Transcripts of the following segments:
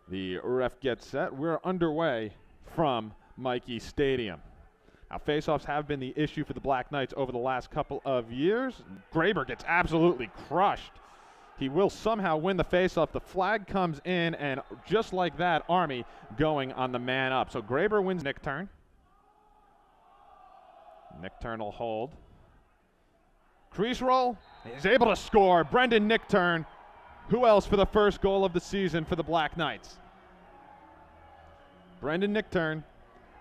The ref gets set. We're underway from Michie Stadium. Now, faceoffs have been the issue for the Black Knights over the last couple of years. Graber gets absolutely crushed. He will somehow win the faceoff. The flag comes in, and just like that, Army going on the man up. So Graber wins. Nick Turn. Nick Turn will hold. Crease roll. He's able to score. Brendan Nick Turn. Who else for the first goal of the season for the Black Knights? Brendan Nick Turn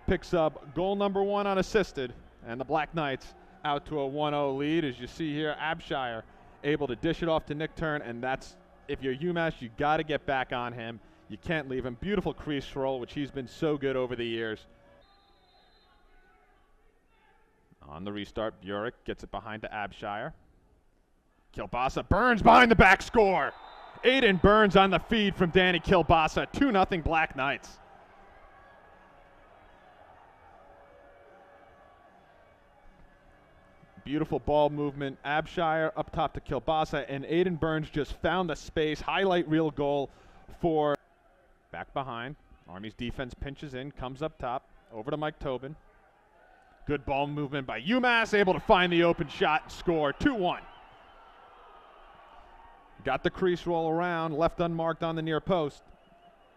picks up goal number 1 unassisted, and the Black Knights out to a 1-0 lead. As you see here, Abshire able to dish it off to Nick Turn, and that's, if you're UMass, you got to get back on him. You can't leave him. Beautiful crease roll, which he's been so good over the years. On the restart, Burek gets it behind to Abshire. Kilbasa Burns behind the back, score. Aiden Burns on the feed from Danny Kilbasa. 2-0 Black Knights. Beautiful ball movement. Abshire up top to Kilbasa, and Aiden Burns just found the space. Highlight reel goal for back behind. Army's defense pinches in, comes up top, over to Mike Tobin. Good ball movement by Umass, able to find the open shot and score. 2-1. Got the crease roll around, left unmarked on the near post,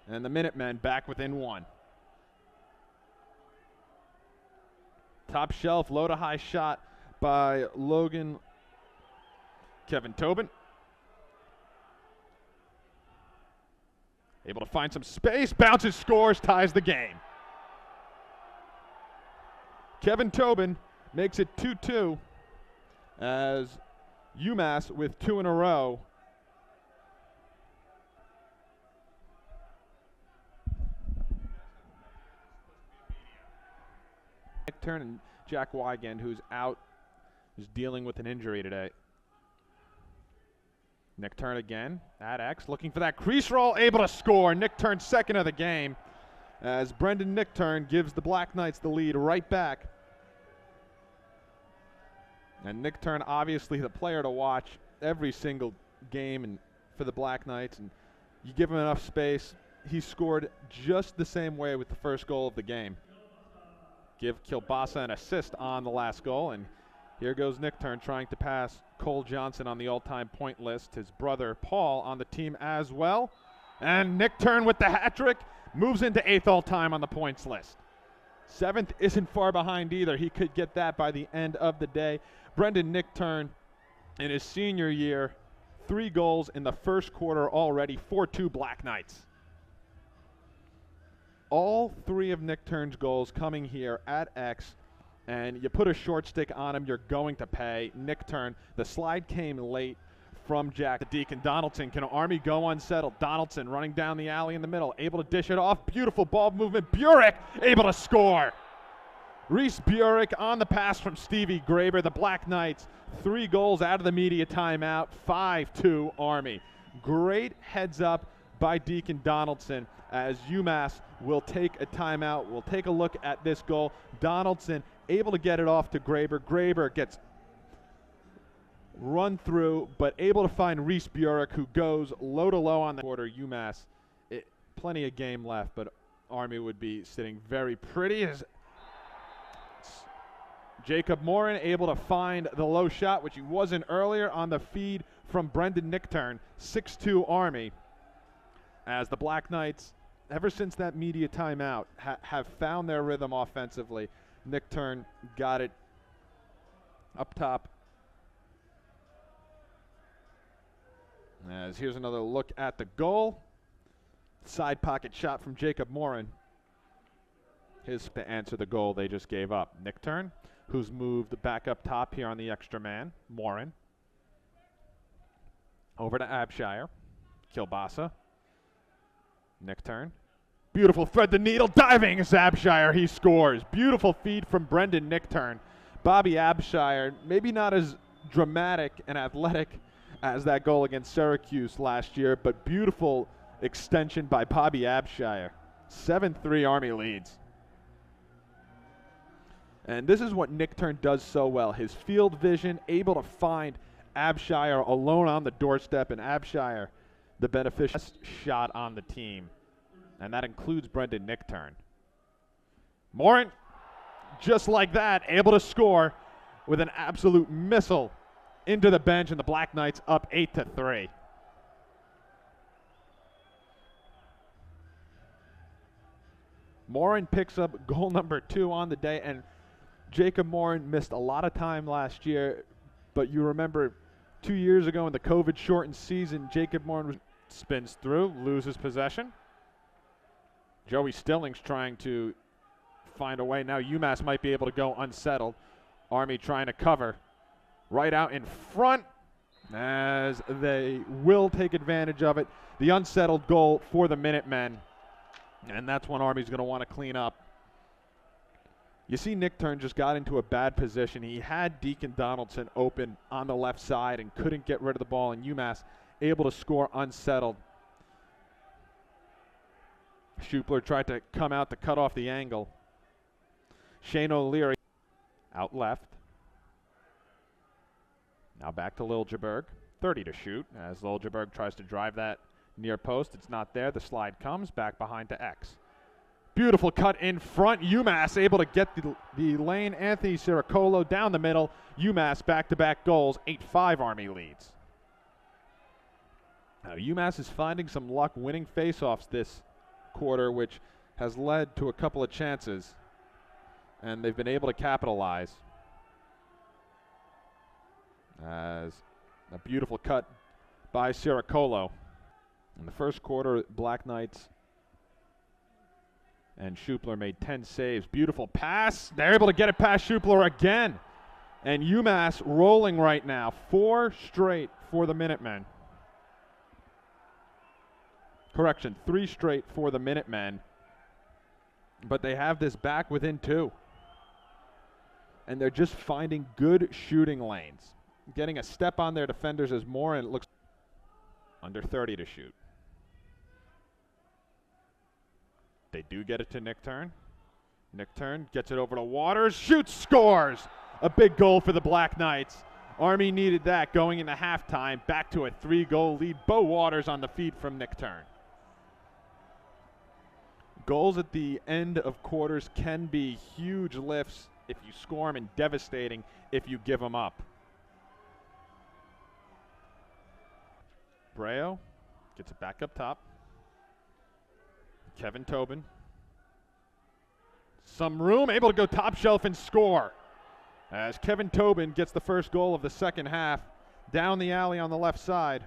and the Minutemen back within 1. Top shelf, low to high shot by Logan Kevin Tobin. Able to find some space, bounces, scores, ties the game. Kevin Tobin makes it 2-2 as UMass with 2 in a row. Nick Turn and Jack Wygand, who's out, is dealing with an injury today. Nick Turn again at X, looking for that crease roll, able to score. Nick Turn, second of the game, as Brendan Nick Turn gives the Black Knights the lead right back. And Nick Turn, obviously the player to watch every single game and for the Black Knights, and you give him enough space, he scored just the same way with the first goal of the game. Give Kilbasa an assist on the last goal, and here goes Nick Turn trying to pass Cole Johnson on the all-time point list, his brother Paul on the team as well. And Nick Turn with the hat trick moves into 8th all-time on the points list. 7th isn't far behind either. He could get that by the end of the day. Brendan Nick Turn in his senior year, 3 goals in the first quarter already, 4-2 Black Knights. All 3 of Nick Turn's goals coming here at X, and you put a short stick on him, you're going to pay. Nick Turn, the slide came late from Jack the Deacon. Donaldson, can Army go unsettled? Donaldson running down the alley in the middle, able to dish it off. Beautiful ball movement. Burek able to score. Reese Burek on the pass from Stevie Graber. The Black Knights, 3 goals out of the media timeout, 5-2 Army. Great heads up by Deacon Donaldson as UMass will take a timeout. We'll take a look at this goal. Donaldson able to get it off to Graber. Graber gets run through, but able to find Reese Burek, who goes low to low on the quarter. UMass, plenty of game left, but Army would be sitting very pretty as Jacob Morin able to find the low shot, which he wasn't earlier on the feed from Brendan Nick Turn. 6-2 Army, as the Black Knights, ever since that media timeout, have found their rhythm offensively. Nick Turn got it up top. As here's another look at the goal. Side pocket shot from Jacob Morin. His to answer the goal they just gave up. Nick Turn, who's moved back up top here on the extra man. Morin. Over to Abshire. Kilbasa. Nick Turn. Beautiful thread the needle, diving as Abshire, he scores. Beautiful feed from Brendan Nick Turn. Bobby Abshire, maybe not as dramatic and athletic as that goal against Syracuse last year, but beautiful extension by Bobby Abshire. 7-3 Army leads. And this is what Nick Turn does so well. His field vision, able to find Abshire alone on the doorstep, and Abshire, the beneficial shot on the team. and that includes Brendan Nichtern. Morin, just like that, able to score with an absolute missile into the bench, and the Black Knights up 8-3. Morin picks up goal number 2 on the day, and Jacob Morin missed a lot of time last year, but you remember 2 years ago in the COVID-shortened season, Jacob Morin spins through, loses possession. Joey Stillings trying to find a way. Now Umass might be able to go unsettled. Army trying to cover. Right out in front, as they will take advantage of it. The unsettled goal for the Minutemen, and that's when Army's going to want to clean up. You see Nichtern just got into a bad position. He had Deacon Donaldson open on the left side and couldn't get rid of the ball, and UMass able to score unsettled. Schupler tried to come out to cut off the angle. Shane O'Leary out left. Now back to Liljeberg. 30 to shoot as Liljeberg tries to drive that near post. It's not there. The slide comes back behind to X. Beautiful cut in front. UMass able to get the lane. Anthony Ciricolo down the middle. UMass back-to-back goals. 8-5 Army leads. Now UMass is finding some luck winning faceoffs this quarter, which has led to a couple of chances, and they've been able to capitalize. As a beautiful cut by Ciricolo. In the first quarter, Black Knights and Schupler made 10 saves. Beautiful pass. They're able to get it past Schupler again. And UMass rolling right now. 4 straight for the Minutemen. Correction, 3 straight for the Minutemen. But they have this back within 2. And they're just finding good shooting lanes. Getting a step on their defenders as more, and it looks under 30 to shoot. They do get it to Nichtern. Nichtern gets it over to Waters, shoots, scores! A big goal for the Black Knights. Army needed that going into halftime. Back to a 3-goal lead. Bo Waters on the feed from Nichtern. Goals at the end of quarters can be huge lifts if you score them, and devastating if you give them up. Breo gets it back up top. Kevin Tobin. Some room, able to go top shelf and score. As Kevin Tobin gets the first goal of the second half down the alley on the left side.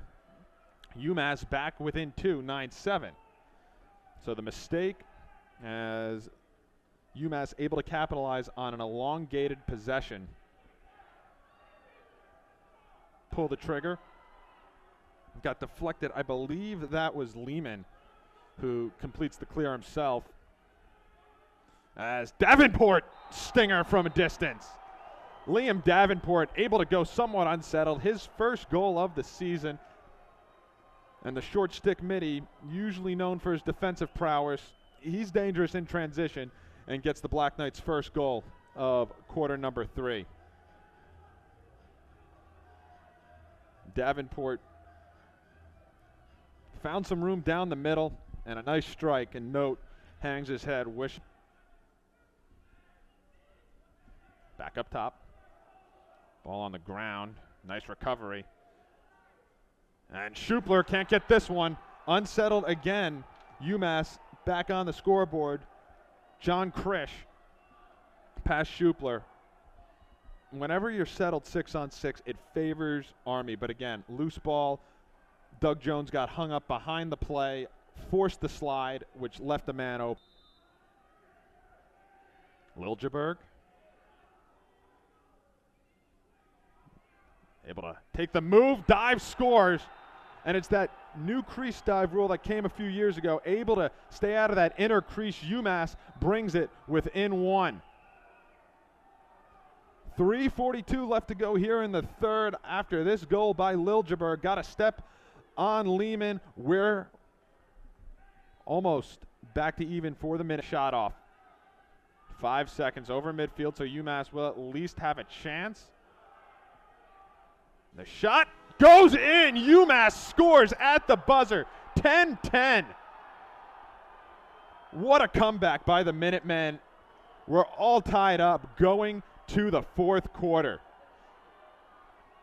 UMass back within 2, 9-7. So the mistake, as UMass able to capitalize on an elongated possession. Pull the trigger. Got deflected. I believe that was Lehman who completes the clear himself. As Davenport, stinger from a distance. Liam Davenport able to go somewhat unsettled. His first goal of the season. And the short stick midi, usually known for his defensive prowess, he's dangerous in transition and gets the Black Knights' first goal of quarter number 3. Davenport found some room down the middle, and a nice strike, and Note hangs his head. Back up top. Ball on the ground. Nice recovery. And Schupler can't get this one. Unsettled again. UMass back on the scoreboard. John Krish past Schupler. Whenever you're settled 6-on-6, it favors Army. But again, loose ball. Doug Jones got hung up behind the play, forced the slide, which left the man open. Liljeberg able to take the move, dive, scores. And it's that new crease dive rule that came a few years ago. Able to stay out of that inner crease. UMass brings it within 1. 3:42 left to go here in the third after this goal by Liljeberg. Got a step on Lehman. We're almost back to even for the minute. Shot off. 5 seconds over midfield, so UMass will at least have a chance. The shot goes in. UMass scores at the buzzer. 10-10. What a comeback by the Minutemen. We're all tied up going to the fourth quarter.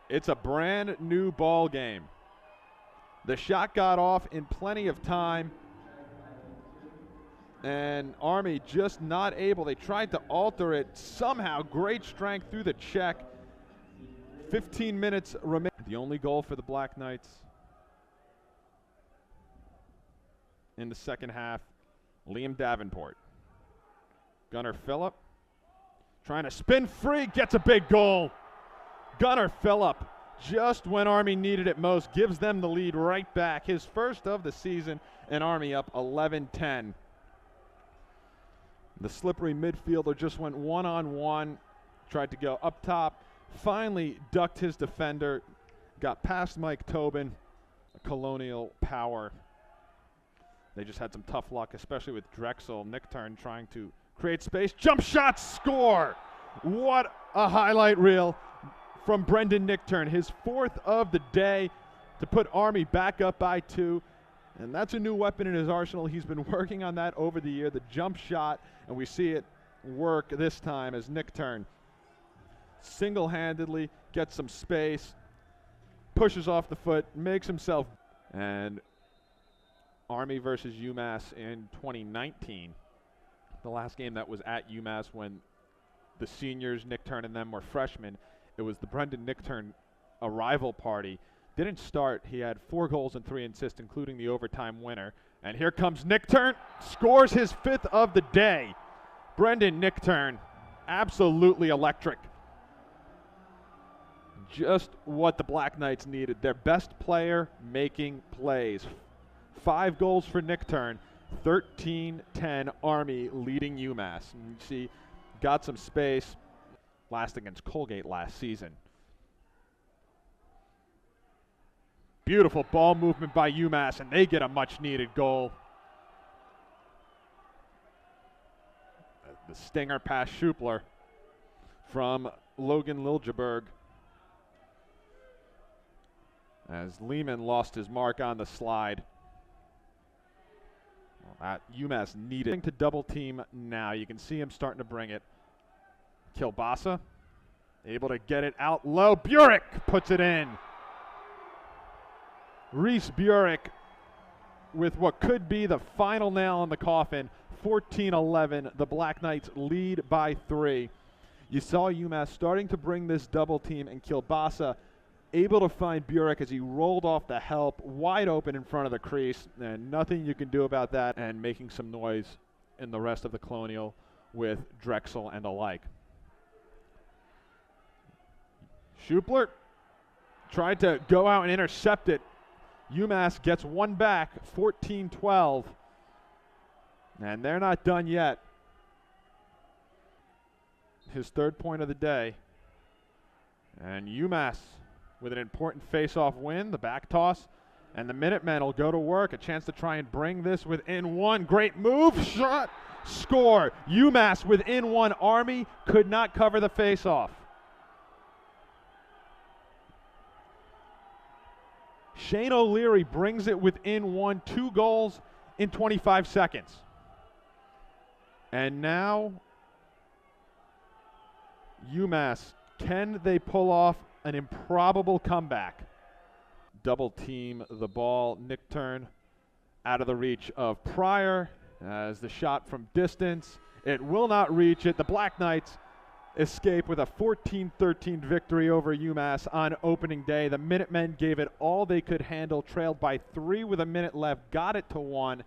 It's a brand new ball game. The shot got off in plenty of time, and Army just not able. They tried to alter it somehow. Great strength through the check. 15 minutes remain. The only goal for the Black Knights in the second half, Liam Davenport. Gunnar Phillip trying to spin free, gets a big goal. Gunnar Phillip, just when Army needed it most, gives them the lead right back. His first of the season, and Army up 11-10. The slippery midfielder just went one-on-one, tried to go up top, finally ducked his defender, got past Mike Tobin, a Colonial power. They just had some tough luck, especially with Drexel. Nickturn trying to create space. Jump shot, score! What a highlight reel from Brendan Nickturn. His fourth of the day to put Army back up by 2. And that's a new weapon in his arsenal. He's been working on that over the year, the jump shot, and we see it work this time as Nickturn single-handedly gets some space, pushes off the foot, makes himself. And Army versus Umass in 2019, the last game that was at Umass when the seniors, Nickturn and them, were freshmen. It was the Brendan Nickturn arrival party. Didn't start. He had 4 goals and 3 assists, including the overtime winner. And here comes Nickturn, scores his 5th of the day. Brendan Nickturn, absolutely electric. Just what the Black Knights needed. Their best player making plays. 5 goals for Nickturn, 13-10 Army leading Umass. And you see, got some space last against Colgate last season. Beautiful ball movement by Umass, and they get a much-needed goal. The stinger past Schupler from Logan Liljeberg, as Lehman lost his mark on the slide. Well, Umass needed to double team now. You can see him starting to bring it. Kilbasa able to get it out low. Burek puts it in. Reese Burek with what could be the final nail in the coffin. 14-11. The Black Knights lead by 3. You saw UMass starting to bring this double team, and Kilbasa able to find Burek as he rolled off the help, wide open in front of the crease, and nothing you can do about that, and making some noise in the rest of the Colonial with Drexel and alike. Schupler tried to go out and intercept it. UMass gets one back, 14-12. And they're not done yet. His 3rd point of the day. And UMass with an important face-off win, the back toss. And the Minutemen will go to work, a chance to try and bring this within 1. Great move, shot, score. UMass within 1. Army could not cover the face-off. Shane O'Leary brings it within 1, 2 goals in 25 seconds. And now, UMass, can they pull off an improbable comeback? Double team the ball. Nickturn out of the reach of Pryor as the shot from distance. It will not reach it. The Black Knights escape with a 14-13 victory over UMass on opening day. The Minutemen gave it all they could handle, trailed by 3 with a minute left, got it to 1.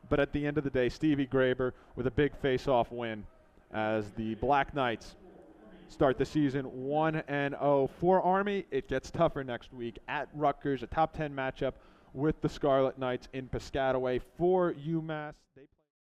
But at the end of the day, Stevie Graber with a big face-off win as the Black Knights start the season 1-0. For Army, it gets tougher next week at Rutgers, a top 10 matchup with the Scarlet Knights in Piscataway. For UMass,